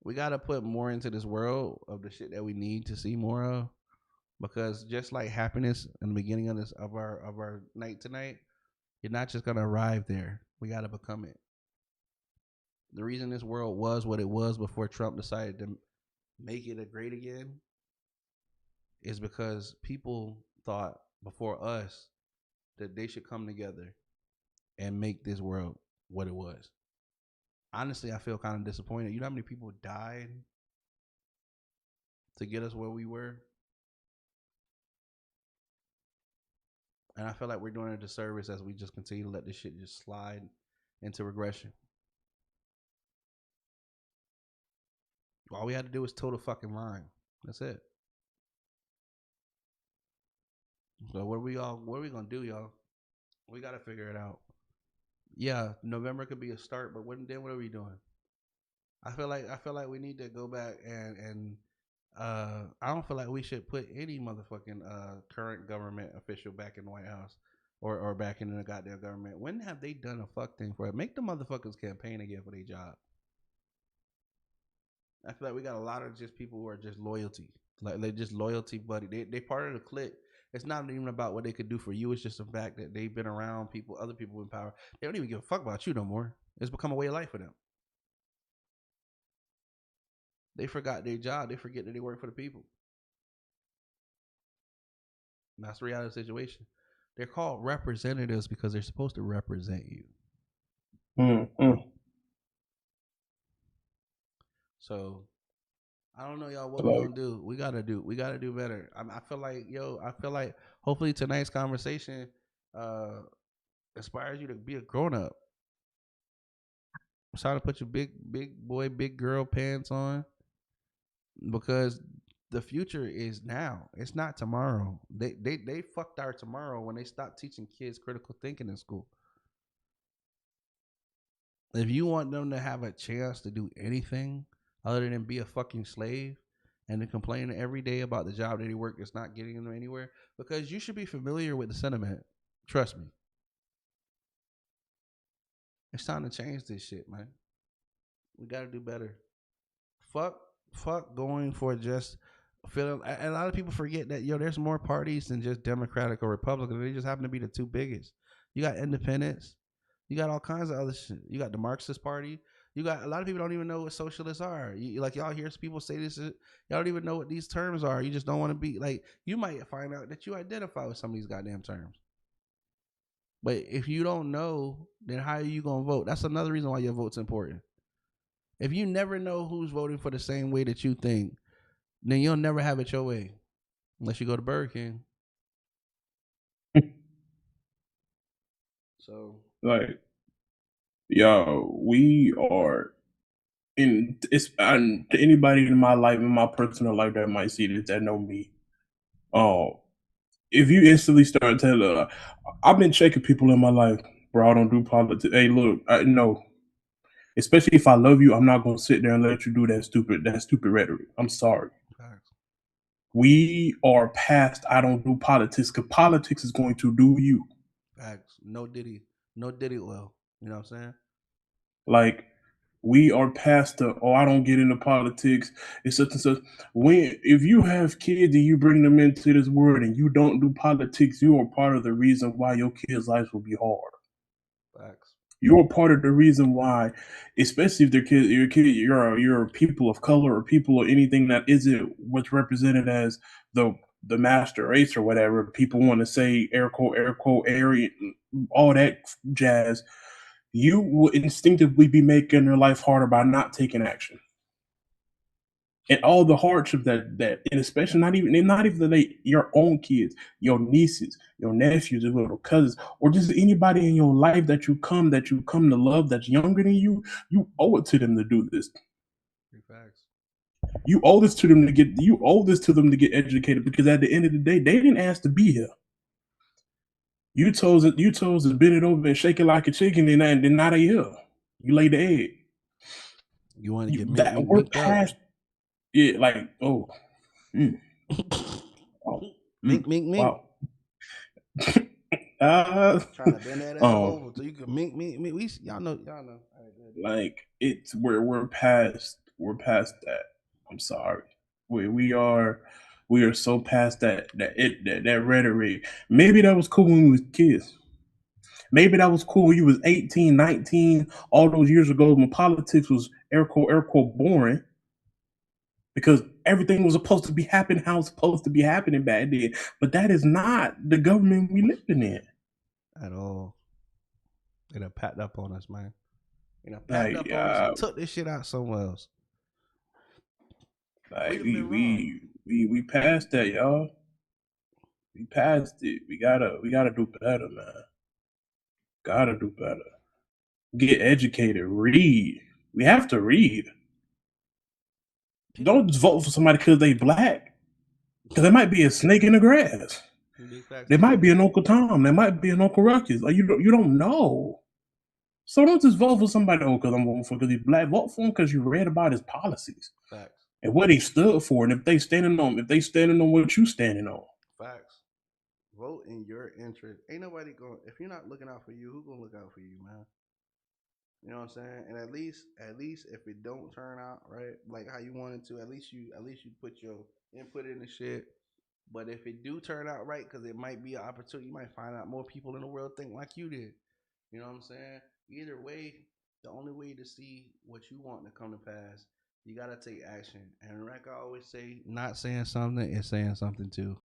we gotta put more into this world of the shit that we need to see more of. Because just like happiness in the beginning of this of our night tonight, you're not just gonna arrive there. We gotta become it. The reason this world was what it was before Trump decided to make it a great again is because people thought before us that they should come together and make this world what it was. Honestly, I feel kind of disappointed. You know how many people died to get us where we were? And I feel like we're doing a disservice as we just continue to let this shit just slide into regression. All we had to do was toe the fucking line. That's it. So what are we gonna do, y'all? We gotta figure it out. Yeah, November could be a start, but then what are we doing? I feel like we need to go back and I don't feel like we should put any motherfucking current government official back in the White House or back in the goddamn government. When have they done a fuck thing for it? Make the motherfuckers campaign again for their job. I feel like we got a lot of just people who are just loyalty, like they just loyalty buddy. They part of the clique. It's not even about what they could do for you. It's just the fact that they've been around people, other people in power. They don't even give a fuck about you no more. It's become a way of life for them. They forgot their job. They forget that they work for the people. And that's the reality of the situation. They're called representatives because they're supposed to represent you. Mm-hmm. So I don't know, y'all. What we gonna do? We gotta do. We gotta do better. I feel like, yo. I feel like hopefully tonight's conversation uh inspires you to be a grown up. It's time to put your big boy, big girl pants on because the future is now. It's not tomorrow. They fucked our tomorrow when they stopped teaching kids critical thinking in school. If you want them to have a chance to do anything other than be a fucking slave and to complain every day about the job that they work that's not getting them anywhere, because you should be familiar with the sentiment. Trust me. It's time to change this shit, man. We gotta do better. Fuck fuck going for just feeling, and a lot of people forget that there's more parties than just Democratic or Republican. They just happen to be the two biggest. You got independents, you got all kinds of other shit. You got the Marxist Party. You got a lot of people don't even know what socialists are. Like y'all hear people say this, y'all don't even know what these terms are. You just don't want to be like. You might find out that you identify with some of these goddamn terms. But if you don't know, then how are you gonna vote? That's another reason why your vote's important. If you never know who's voting for the same way that you think, then you'll never have it your way, unless you go to Burger King. So, Like, yo, we are in it's and to anybody in my life, in my personal life that might see this that know me. Oh, if you instantly start telling, I've been checking people in my life, bro. I don't do politics. Hey, look, I no. Especially if I love you, I'm not gonna sit there and let you do that stupid rhetoric. I'm sorry. facts. We are past I don't do politics because politics is going to do you. Facts. No Diddy oil. You know what I'm saying? Like we are past the I don't get into politics. It's such and such. When if you have kids and you bring them into this world and you don't do politics, you are part of the reason why your kids' lives will be hard. Facts. You're part of the reason why, especially if they're kids, you're people of color or people or anything that isn't what's represented as the master race or whatever. People want to say air quote, Aryan, all that jazz. You will instinctively be making their life harder by not taking action. And all the hardship and especially not even your own kids, your nieces, your nephews, your little cousins, or just anybody in your life that you come to love that's younger than you owe it to them to do this. Big facts. You owe this to them to get educated because at the end of the day, they didn't ask to be here. You chose to bend it over and shake it like a chicken, and then not a here. You laid the egg. You want to You get that we're minked up. past it. Like mm, oh, Mink. wow. uh, Trying to bend that ass um, over so you can mink. We y'all know. like it's we're past We're past that. I'm sorry. We are so past that rhetoric. Maybe that was cool when we was kids. Maybe that was cool when you was 18, 19, all those years ago when politics was air quote boring because everything was supposed to be happening how it's supposed to be happening back then. But that is not the government we living in. At all. They done packed up on us, man. They done packed up on us and took this shit out somewhere else. Like we passed that, y'all. We passed it. We gotta do better, man. Gotta do better. Get educated. Read. We have to read. Don't just vote for somebody because they black. Because there might be a snake in the grass. There might be an Uncle Tom. There might be an Uncle Ruckus. Like you don't know. So don't just vote for somebody because I'm voting for because he's black. Vote for him because you read about his policies. Facts. And what he stood for, and if they standing on what you standing on. Facts. Vote in your interest. Ain't nobody going. If you're not looking out for you, who gonna look out for you, man? You know what I'm saying? And at least if it don't turn out right, like how you wanted to, at least you put your input in the shit. But if it do turn out right, because it might be an opportunity, you might find out more people in the world think like you did. You know what I'm saying? Either way, the only way to see what you want to come to pass, you gotta take action. And like I always say, not saying something is saying something too.